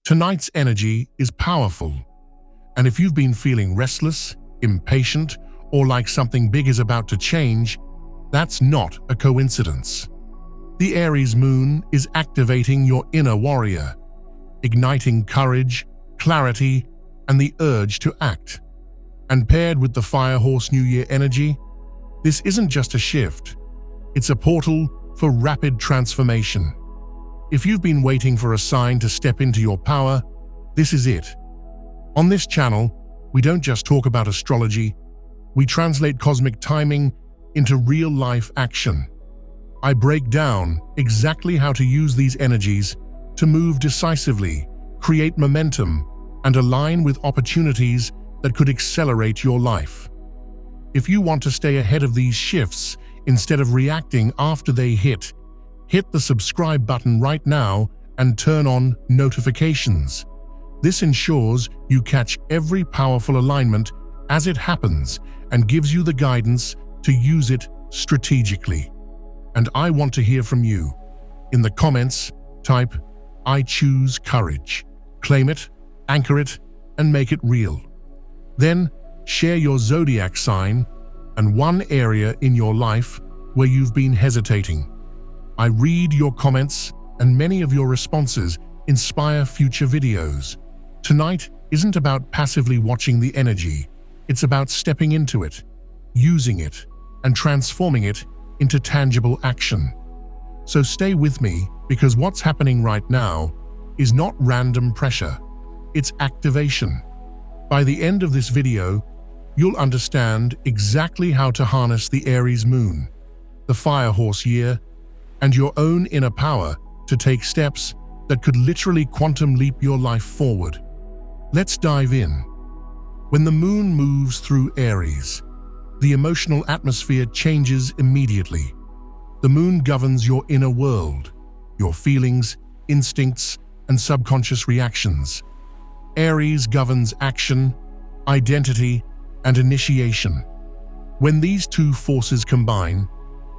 Tonight's energy is powerful, and if you've been feeling restless, impatient, or like something big is about to change, that's not a coincidence. The Aries moon is activating your inner warrior, igniting courage, clarity, and the urge to act. And paired with the firehorse New Year energy, this isn't just a shift, it's a portal for rapid transformation. If you've been waiting for a sign to step into your power, this is it. On this channel, we don't just talk about astrology, we translate cosmic timing into real-life action. I break down exactly how to use these energies to move decisively, create momentum, and align with opportunities that could accelerate your life. If you want to stay ahead of these shifts instead of reacting after they hit the subscribe button right now and turn on notifications. This ensures you catch every powerful alignment as it happens and gives you the guidance to use it strategically. And I want to hear from you. In the comments, type, "I choose courage." Claim it, anchor it, and make it real. Then, share your zodiac sign and one area in your life where you've been hesitating. I read your comments, and many of your responses inspire future videos. Tonight isn't about passively watching the energy. It's about stepping into it, using it, and transforming it into tangible action. So stay with me, because what's happening right now is not random pressure, it's activation. By the end of this video, you'll understand exactly how to harness the Aries moon, the firehorse year, and your own inner power to take steps that could literally quantum leap your life forward. Let's dive in. When the moon moves through Aries, the emotional atmosphere changes immediately. The moon governs your inner world, your feelings, instincts, and subconscious reactions. Aries governs action, identity, and initiation. When these two forces combine,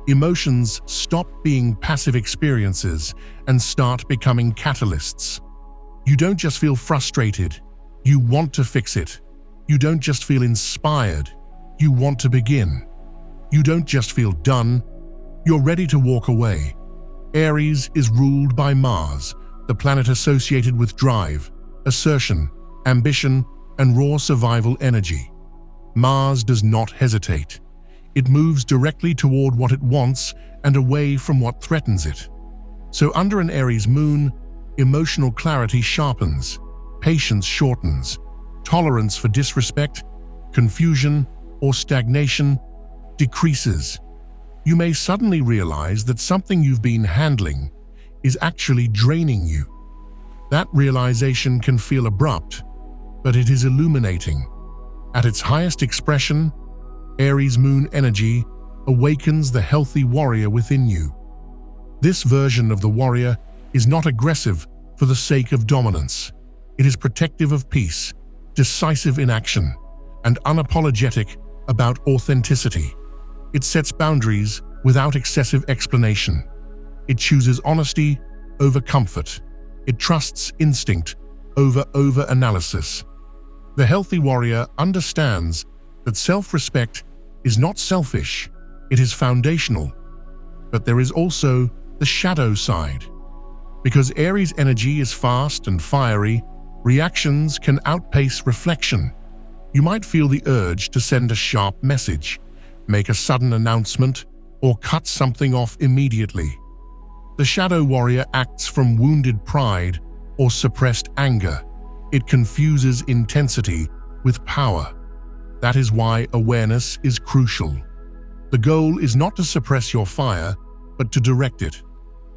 emotions stop being passive experiences and start becoming catalysts. You don't just feel frustrated, you want to fix it. You don't just feel inspired, you want to begin. You don't just feel done, you're ready to walk away. Aries is ruled by Mars, the planet associated with drive, assertion, ambition, and raw survival energy. Mars does not hesitate. It moves directly toward what it wants and away from what threatens it. So under an Aries moon, emotional clarity sharpens, patience shortens, tolerance for disrespect, confusion, or stagnation decreases. You may suddenly realize that something you've been handling is actually draining you. That realization can feel abrupt, but it is illuminating. At its highest expression, Aries moon energy awakens the healthy warrior within you. This version of the warrior is not aggressive for the sake of dominance. It is protective of peace, decisive in action, and unapologetic about authenticity. It sets boundaries without excessive explanation. It chooses honesty over comfort. It trusts instinct over over-analysis. The healthy warrior understands that self-respect is not selfish, it is foundational. But there is also the shadow side. Because Aries energy is fast and fiery, reactions can outpace reflection. You might feel the urge to send a sharp message, make a sudden announcement, or cut something off immediately. The shadow warrior acts from wounded pride or suppressed anger. It confuses intensity with power. That is why awareness is crucial. The goal is not to suppress your fire, but to direct it.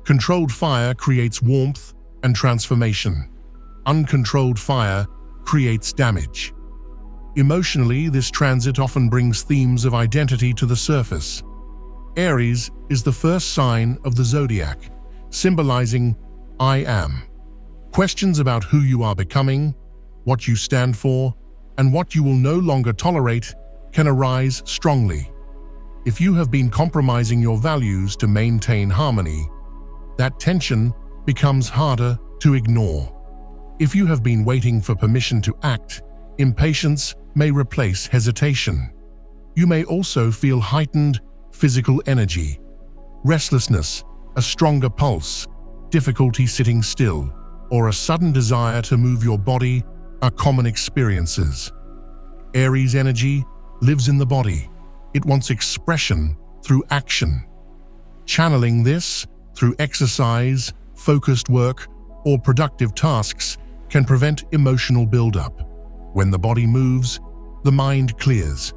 Controlled fire creates warmth and transformation. Uncontrolled fire creates damage. Emotionally, this transit often brings themes of identity to the surface. Aries is the first sign of the zodiac, symbolizing I am. Questions about who you are becoming, what you stand for, and what you will no longer tolerate can arise strongly. If you have been compromising your values to maintain harmony, that tension becomes harder to ignore. If you have been waiting for permission to act, impatience may replace hesitation. You may also feel heightened physical energy, restlessness, a stronger pulse, difficulty sitting still, or a sudden desire to move your body are common experiences. Aries energy lives in the body. It wants expression through action. Channeling this through exercise, focused work, or productive tasks can prevent emotional buildup. When the body moves, the mind clears.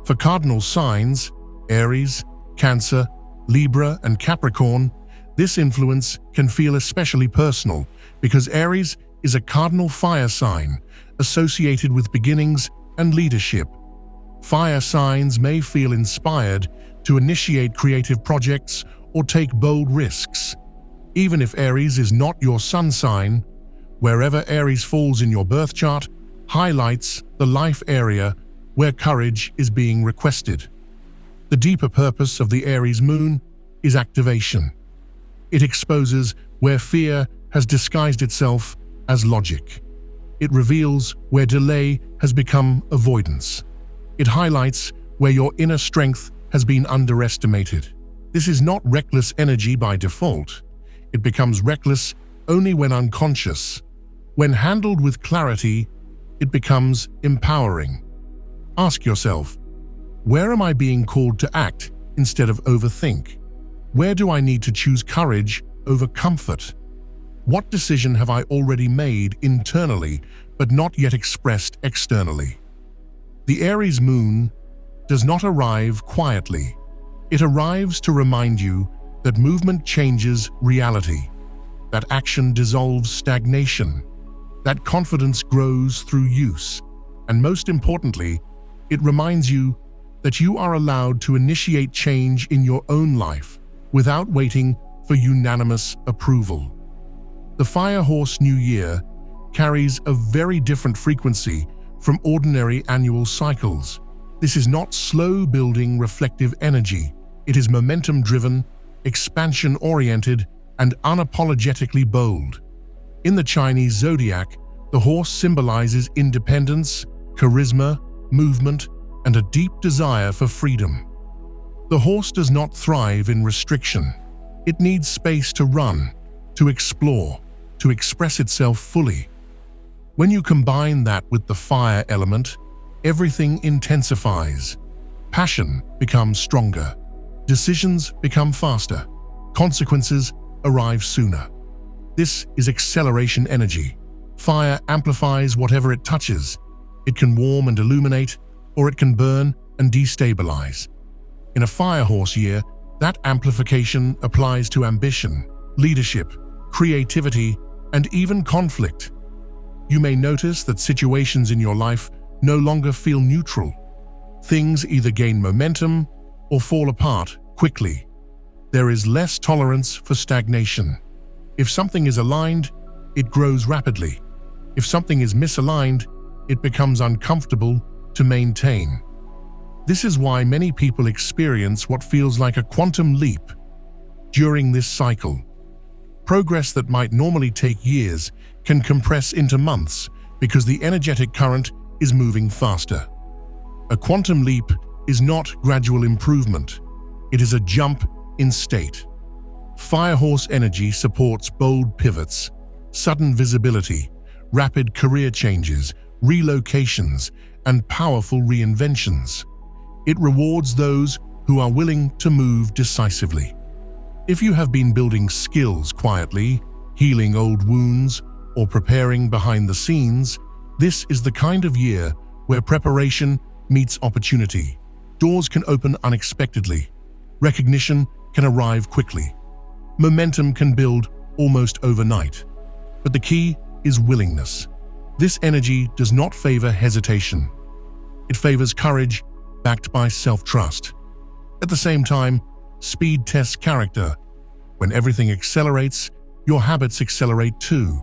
For cardinal signs, Aries, Cancer, Libra, and Capricorn, this influence can feel especially personal because Aries is a cardinal fire sign associated with beginnings and leadership. Fire signs may feel inspired to initiate creative projects or take bold risks. Even if Aries is not your sun sign, wherever Aries falls in your birth chart highlights the life area where courage is being requested. The deeper purpose of the Aries moon is activation. It exposes where fear has disguised itself as logic. It reveals where delay has become avoidance. It highlights where your inner strength has been underestimated. This is not reckless energy by default. It becomes reckless only when unconscious. When handled with clarity, it becomes empowering. Ask yourself, where am I being called to act instead of overthink? Where do I need to choose courage over comfort? What decision have I already made internally but not yet expressed externally? The Aries moon does not arrive quietly. It arrives to remind you that movement changes reality, that action dissolves stagnation, that confidence grows through use, and most importantly, it reminds you that you are allowed to initiate change in your own life without waiting for unanimous approval. The Firehorse New Year carries a very different frequency from ordinary annual cycles. This is not slow-building reflective energy. It is momentum-driven, expansion-oriented, and unapologetically bold. In the Chinese zodiac, the horse symbolizes independence, charisma, movement, and a deep desire for freedom. The horse does not thrive in restriction. It needs space to run, to explore, to express itself fully. When you combine that with the fire element, everything intensifies. Passion becomes stronger. Decisions become faster. Consequences arrive sooner. This is acceleration energy. Fire amplifies whatever it touches. It can warm and illuminate, or it can burn and destabilize. In a Firehorse year, that amplification applies to ambition, leadership, creativity, and even conflict. You may notice that situations in your life no longer feel neutral. Things either gain momentum or fall apart quickly. There is less tolerance for stagnation. If something is aligned, it grows rapidly. If something is misaligned, it becomes uncomfortable to maintain. This is why many people experience what feels like a quantum leap during this cycle. Progress that might normally take years can compress into months because the energetic current is moving faster. A quantum leap is not gradual improvement. It is a jump in state. Firehorse energy supports bold pivots, sudden visibility, rapid career changes, relocations, and powerful reinventions. It rewards those who are willing to move decisively. If you have been building skills quietly, healing old wounds, or preparing behind the scenes, this is the kind of year where preparation meets opportunity. Doors can open unexpectedly. Recognition can arrive quickly. Momentum can build almost overnight. But the key is willingness. This energy does not favor hesitation. It favors courage backed by self-trust. At the same time, speed tests character. When everything accelerates, your habits accelerate too.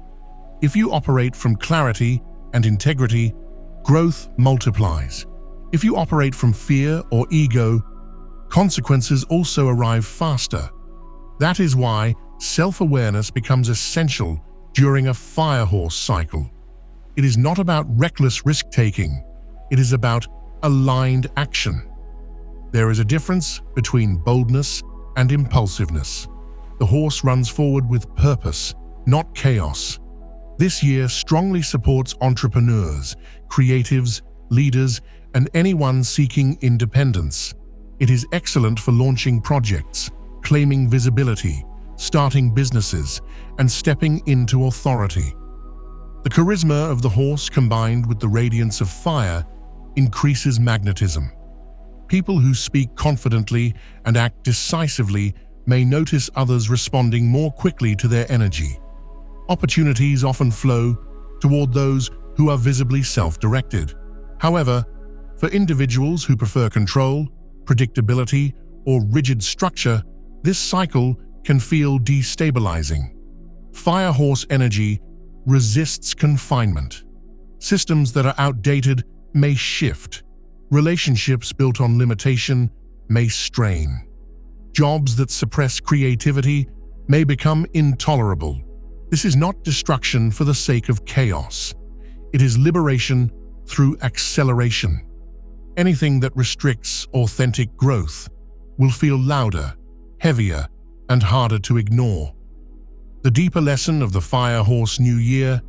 If you operate from clarity and integrity, growth multiplies. If you operate from fear or ego, consequences also arrive faster. That is why self-awareness becomes essential during a firehorse cycle. It is not about reckless risk-taking, it is about aligned action. There is a difference between boldness and impulsiveness. The horse runs forward with purpose, not chaos. This year strongly supports entrepreneurs, creatives, leaders, and anyone seeking independence. It is excellent for launching projects, claiming visibility, starting businesses, and stepping into authority. The charisma of the horse combined with the radiance of fire increases magnetism. People who speak confidently and act decisively may notice others responding more quickly to their energy. Opportunities often flow toward those who are visibly self-directed. However, for individuals who prefer control, predictability, or rigid structure, this cycle can feel destabilizing. Firehorse energy resists confinement. Systems that are outdated may shift. Relationships built on limitation may strain. Jobs that suppress creativity may become intolerable. This is not destruction for the sake of chaos. It is liberation through acceleration. Anything that restricts authentic growth will feel louder, heavier, and harder to ignore. The deeper lesson of the Firehorse New Year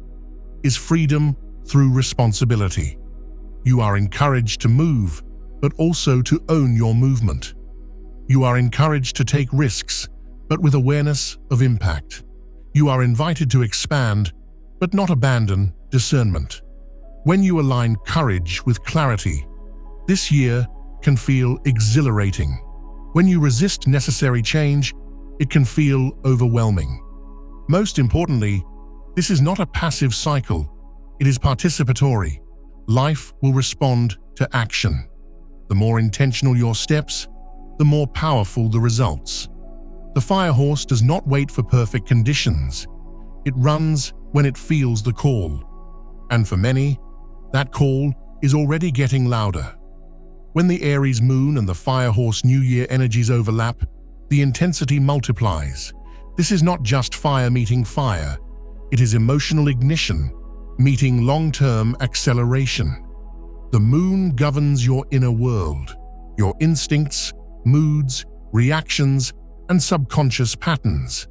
is freedom through responsibility. You are encouraged to move, but also to own your movement. You are encouraged to take risks, but with awareness of impact. You are invited to expand, but not abandon discernment. When you align courage with clarity, this year can feel exhilarating. When you resist necessary change, it can feel overwhelming. Most importantly, this is not a passive cycle. It is participatory. Life will respond to action. The more intentional your steps, the more powerful the results. The firehorse does not wait for perfect conditions. It runs when it feels the call. And for many, that call is already getting louder. When the Aries moon and the Firehorse New Year energies overlap, the intensity multiplies. This is not just fire meeting fire. It is emotional ignition, meeting long-term acceleration. The moon governs your inner world, your instincts, moods, reactions, and subconscious patterns.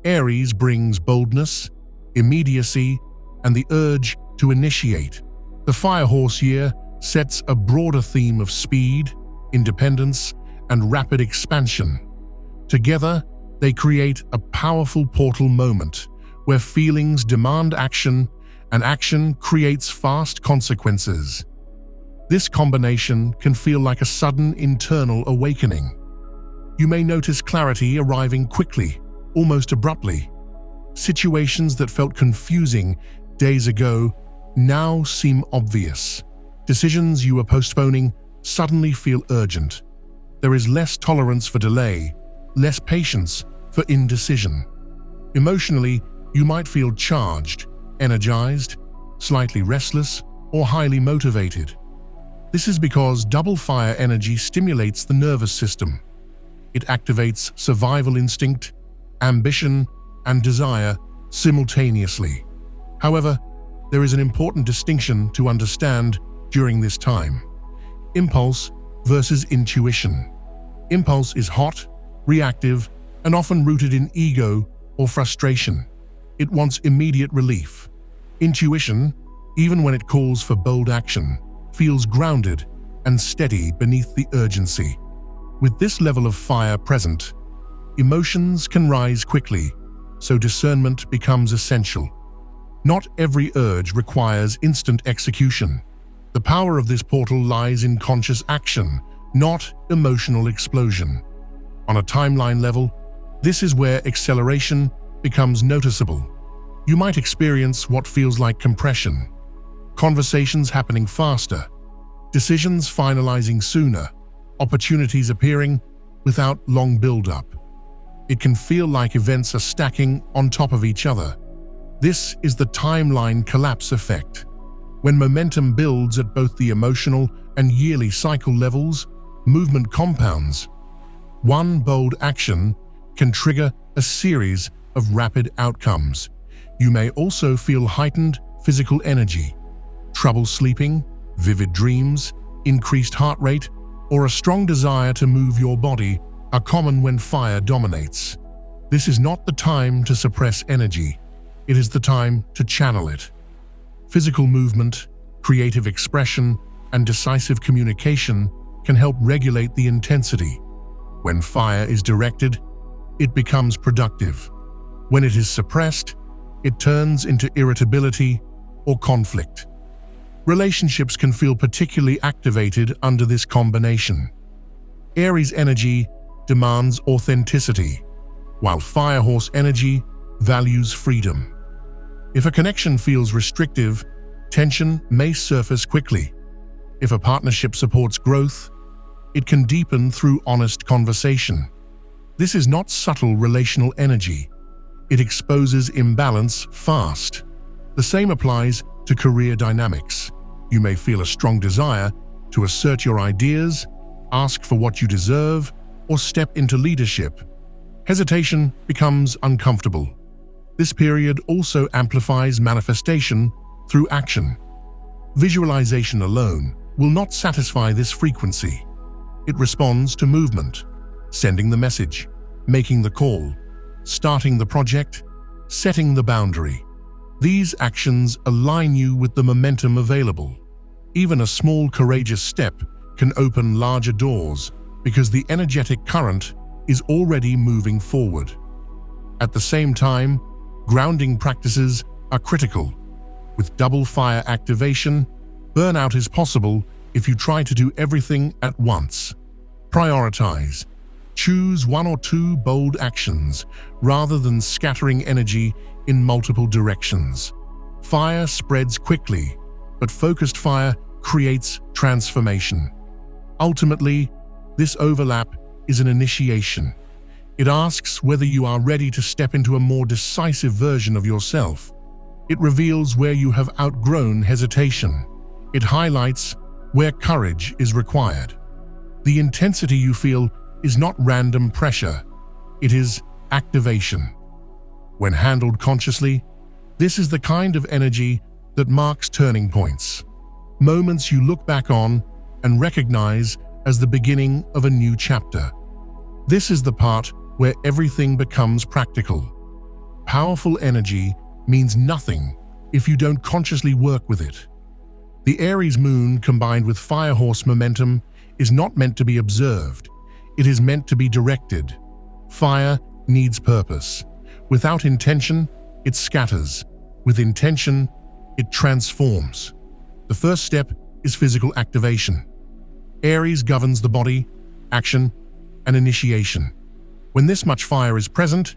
Aries brings boldness, immediacy, and the urge to initiate. The Firehorse year sets a broader theme of speed, independence, and rapid expansion. Together, they create a powerful portal moment where feelings demand action and action creates fast consequences. This combination can feel like a sudden internal awakening. You may notice clarity arriving quickly, almost abruptly. Situations that felt confusing days ago now seem obvious. Decisions you were postponing suddenly feel urgent. There is less tolerance for delay, less patience for indecision. Emotionally, you might feel charged, energized, slightly restless, or highly motivated. This is because double fire energy stimulates the nervous system. It activates survival instinct, ambition, and desire simultaneously. However, there is an important distinction to understand during this time: impulse versus intuition. Impulse is hot, reactive, and often rooted in ego or frustration. It wants immediate relief. Intuition, even when it calls for bold action, feels grounded and steady beneath the urgency. With this level of fire present, emotions can rise quickly, so discernment becomes essential. Not every urge requires instant execution. The power of this portal lies in conscious action, not emotional explosion. On a timeline level, this is where acceleration becomes noticeable. You might experience what feels like compression, conversations happening faster, decisions finalizing sooner, opportunities appearing without long build-up. It can feel like events are stacking on top of each other. This is the timeline collapse effect. When momentum builds at both the emotional and yearly cycle levels, movement compounds. One bold action can trigger a series of rapid outcomes. You may also feel heightened physical energy. Trouble sleeping, vivid dreams, increased heart rate, or a strong desire to move your body are common when fire dominates. This is not the time to suppress energy. It is the time to channel it. Physical movement, creative expression, and decisive communication can help regulate the intensity. When fire is directed, it becomes productive. When it is suppressed, it turns into irritability or conflict. Relationships can feel particularly activated under this combination. Aries energy demands authenticity, while firehorse energy values freedom. If a connection feels restrictive, tension may surface quickly. If a partnership supports growth, it can deepen through honest conversation. This is not subtle relational energy. It exposes imbalance fast. The same applies to career dynamics. You may feel a strong desire to assert your ideas, ask for what you deserve, or step into leadership. Hesitation becomes uncomfortable. This period also amplifies manifestation through action. Visualization alone will not satisfy this frequency. It responds to movement, sending the message, making the call, starting the project, setting the boundary. These actions align you with the momentum available. Even a small courageous step can open larger doors because the energetic current is already moving forward. At the same time, grounding practices are critical. With double fire activation, burnout is possible if you try to do everything at once. Prioritize. Choose one or two bold actions rather than scattering energy in multiple directions. Fire spreads quickly, but focused fire creates transformation. Ultimately, this overlap is an initiation. It asks whether you are ready to step into a more decisive version of yourself. It reveals where you have outgrown hesitation. It highlights where courage is required. The intensity you feel is not random pressure. It is activation. When handled consciously, this is the kind of energy that marks turning points. Moments you look back on and recognize as the beginning of a new chapter. This is the part where everything becomes practical. Powerful energy means nothing if you don't consciously work with it. The Aries moon combined with firehorse momentum is not meant to be observed. It is meant to be directed. Fire needs purpose. Without intention, it scatters. With intention, it transforms. The first step is physical activation. Aries governs the body, action, and initiation. When this much fire is present,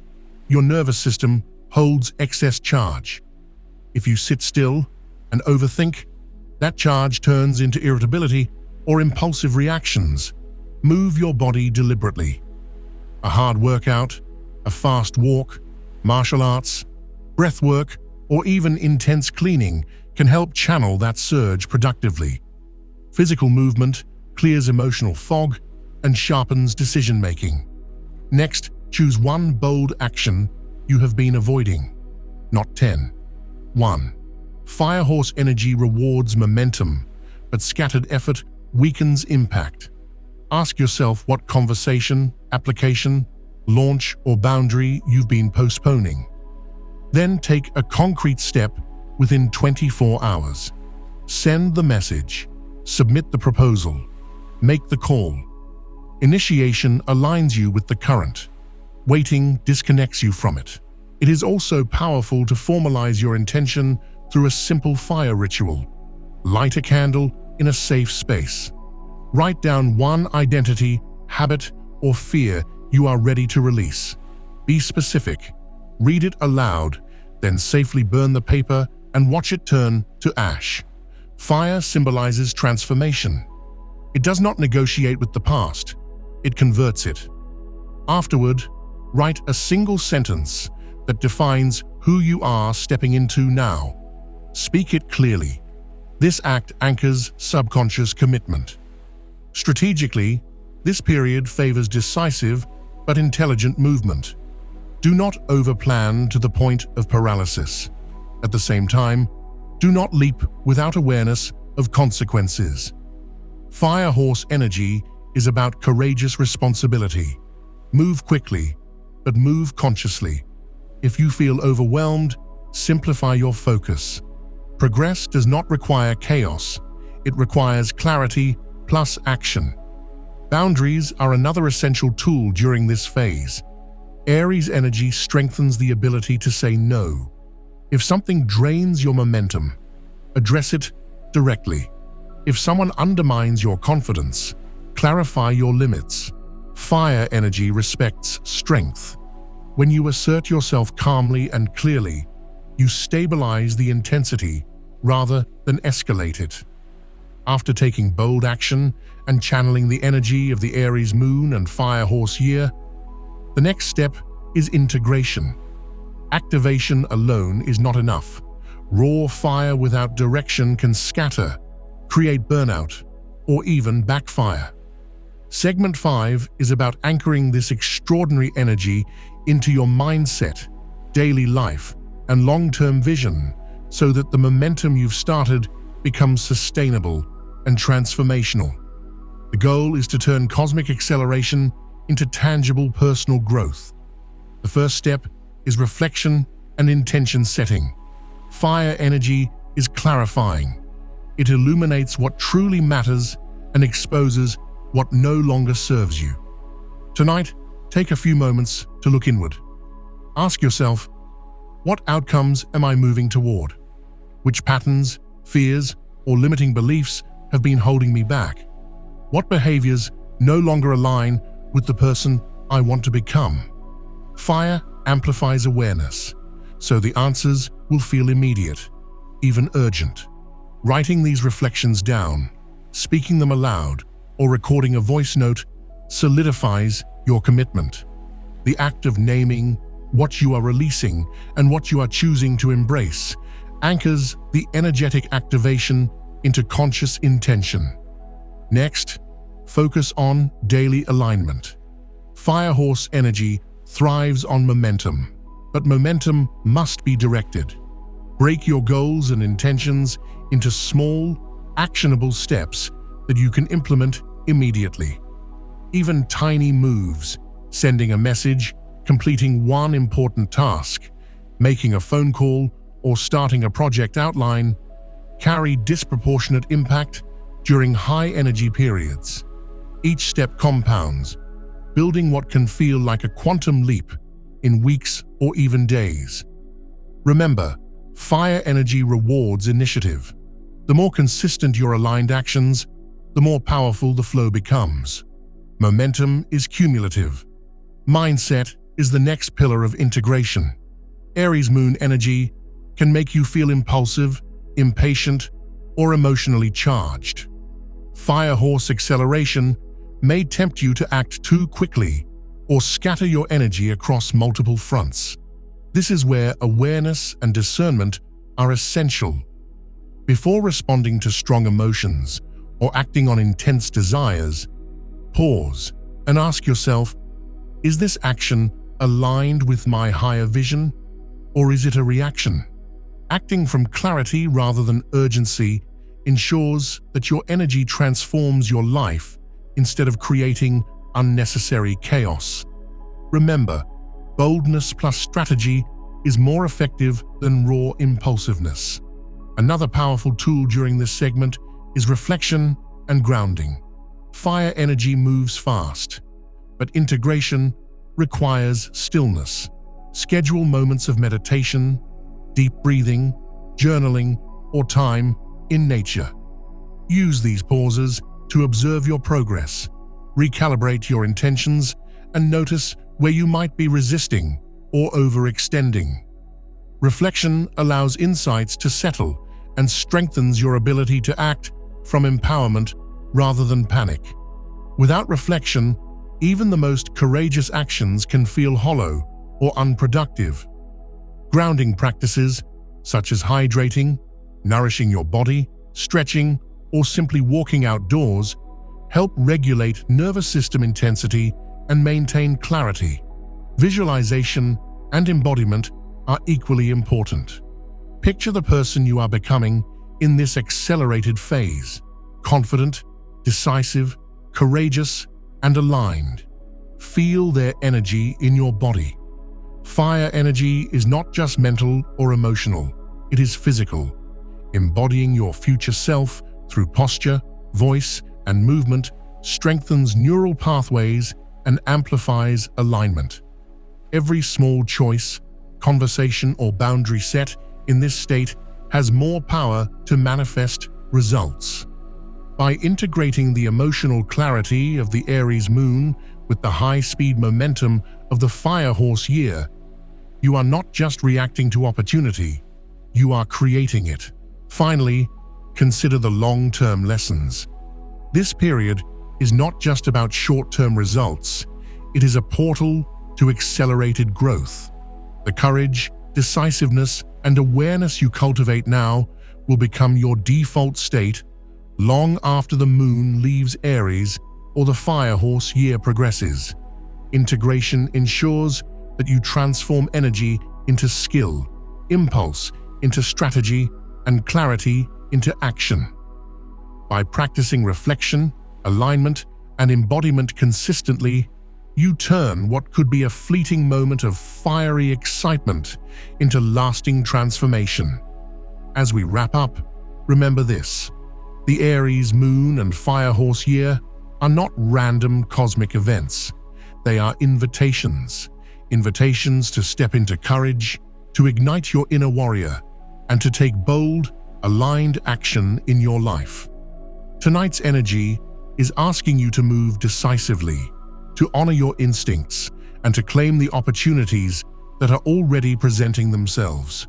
your nervous system holds excess charge. If you sit still and overthink, that charge turns into irritability or impulsive reactions. Move your body deliberately. A hard workout, a fast walk, martial arts, breath work, or even intense cleaning can help channel that surge productively. Physical movement clears emotional fog and sharpens decision-making. Next, choose one bold action you have been avoiding, not 10. 1. Firehorse energy rewards momentum, but scattered effort weakens impact. Ask yourself what conversation, application, launch, or boundary you've been postponing. Then take a concrete step within 24 hours. Send the message, submit the proposal, make the call. Initiation aligns you with the current. Waiting disconnects you from it. It is also powerful to formalize your intention through a simple fire ritual. Light a candle in a safe space. Write down one identity, habit, or fear you are ready to release. Be specific. Read it aloud, then safely burn the paper and watch it turn to ash. Fire symbolizes transformation. It does not negotiate with the past. It converts it. Afterward, write a single sentence that defines who you are stepping into now. Speak it clearly. This act anchors subconscious commitment. Strategically, this period favors decisive but intelligent movement. Do not overplan to the point of paralysis. At the same time, do not leap without awareness of consequences. Firehorse energy is about courageous responsibility. Move quickly, but move consciously. If you feel overwhelmed, simplify your focus. Progress does not require chaos. It requires clarity plus action. Boundaries are another essential tool during this phase. Aries energy strengthens the ability to say no. If something drains your momentum, address it directly. If someone undermines your confidence, clarify your limits. Fire energy respects strength. When you assert yourself calmly and clearly, you stabilize the intensity rather than escalate it. After taking bold action and channeling the energy of the Aries moon and Firehorse year, the next step is integration. Activation alone is not enough. Raw fire without direction can scatter, create burnout, or even backfire. Segment 5 is about anchoring this extraordinary energy into your mindset, daily life, and long-term vision so that the momentum you've started becomes sustainable and transformational. The goal is to turn cosmic acceleration into tangible personal growth. The first step is reflection and intention setting. Fire energy is clarifying. It illuminates what truly matters and exposes what no longer serves you. Tonight, take a few moments to look inward. Ask yourself, what outcomes am I moving toward? Which patterns, fears, or limiting beliefs have been holding me back? What behaviors no longer align with the person I want to become? Fire amplifies awareness, so the answers will feel immediate, even urgent. Writing these reflections down, speaking them aloud, or recording a voice note solidifies your commitment. The act of naming what you are releasing and what you are choosing to embrace anchors the energetic activation into conscious intention. Next, focus on daily alignment. Firehorse energy thrives on momentum, but momentum must be directed. Break your goals and intentions into small, actionable steps that you can implement immediately. Even tiny moves, sending a message, completing one important task, making a phone call, or starting a project outline, carry disproportionate impact during high-energy periods. Each step compounds, building what can feel like a quantum leap in weeks or even days. Remember, fire energy rewards initiative. The more consistent your aligned actions, the more powerful the flow becomes. Momentum is cumulative. Mindset is the next pillar of integration. Aries moon energy can make you feel impulsive, impatient, or emotionally charged. Firehorse acceleration may tempt you to act too quickly or scatter your energy across multiple fronts. This is where awareness and discernment are essential. Before responding to strong emotions or acting on intense desires, pause and ask yourself, is this action aligned with my higher vision, or is it a reaction? Acting from clarity rather than urgency ensures that your energy transforms your life instead of creating unnecessary chaos. Remember, boldness plus strategy is more effective than raw impulsiveness. Another powerful tool during this segment is reflection and grounding. Fire energy moves fast, but integration requires stillness. Schedule moments of meditation, deep breathing, journaling, or time in nature. Use these pauses to observe your progress, recalibrate your intentions, and notice where you might be resisting or overextending. Reflection allows insights to settle and strengthens your ability to act from empowerment rather than panic. Without reflection, even the most courageous actions can feel hollow or unproductive. Grounding practices, such as hydrating, nourishing your body, stretching, or simply walking outdoors, help regulate nervous system intensity and maintain clarity. Visualization and embodiment are equally important. Picture the person you are becoming in this accelerated phase: confident, decisive, courageous, and aligned. Feel their energy in your body. Fire energy is not just mental or emotional, it is physical. Embodying your future self through posture, voice, and movement strengthens neural pathways and amplifies alignment. Every small choice, conversation, or boundary set in this state has more power to manifest results. By integrating the emotional clarity of the Aries moon with the high-speed momentum of the firehorse year, you are not just reacting to opportunity, you are creating it. Finally, consider the long-term lessons. This period is not just about short-term results, it is a portal to accelerated growth. The courage, decisiveness, and awareness you cultivate now will become your default state long after the moon leaves Aries or the firehorse year progresses. Integration ensures that you transform energy into skill, impulse into strategy, and clarity into action. By practicing reflection, alignment, and embodiment consistently, you turn what could be a fleeting moment of fiery excitement into lasting transformation. As we wrap up, remember this: the Aries moon and firehorse year are not random cosmic events. They are invitations to step into courage, to ignite your inner warrior, and to take bold, aligned action in your life. Tonight's energy is asking you to move decisively, to honor your instincts, and to claim the opportunities that are already presenting themselves.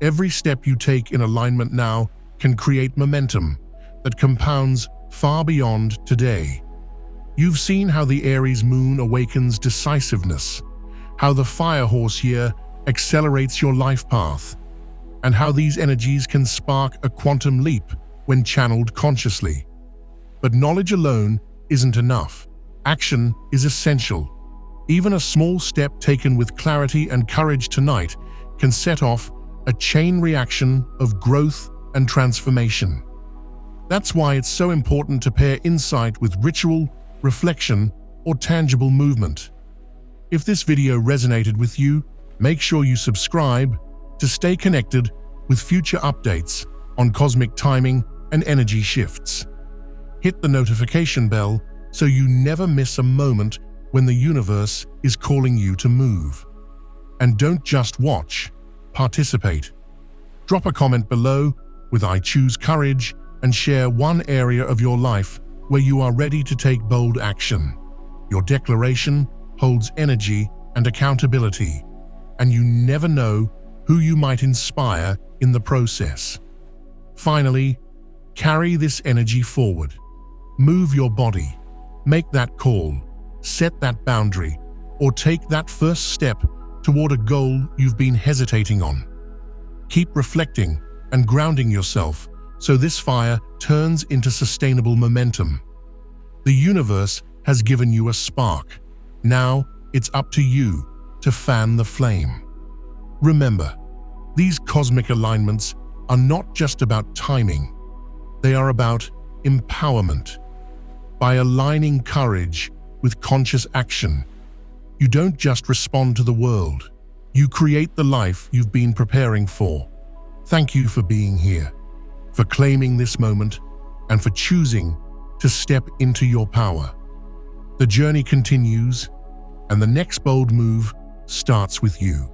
Every step you take in alignment now can create momentum that compounds far beyond today. You've seen how the Aries moon awakens decisiveness, how the firehorse year accelerates your life path, and how these energies can spark a quantum leap when channeled consciously. But knowledge alone isn't enough. Action is essential. Even a small step taken with clarity and courage tonight can set off a chain reaction of growth and transformation. That's why it's so important to pair insight with ritual, reflection, or tangible movement. If this video resonated with you, make sure you subscribe to stay connected with future updates on cosmic timing and energy shifts. Hit the notification bell so you never miss a moment when the universe is calling you to move. And don't just watch, participate. Drop a comment below with "I choose courage" and share one area of your life where you are ready to take bold action. Your declaration holds energy and accountability, and you never know who you might inspire in the process. Finally, carry this energy forward. Move your body, make that call, set that boundary, or take that first step toward a goal you've been hesitating on. Keep reflecting and grounding yourself so this fire turns into sustainable momentum. The universe has given you a spark. Now it's up to you to fan the flame. Remember, these cosmic alignments are not just about timing. They are about empowerment. By aligning courage with conscious action, you don't just respond to the world, you create the life you've been preparing for. Thank you for being here, for claiming this moment, and for choosing to step into your power. The journey continues, and the next bold move starts with you.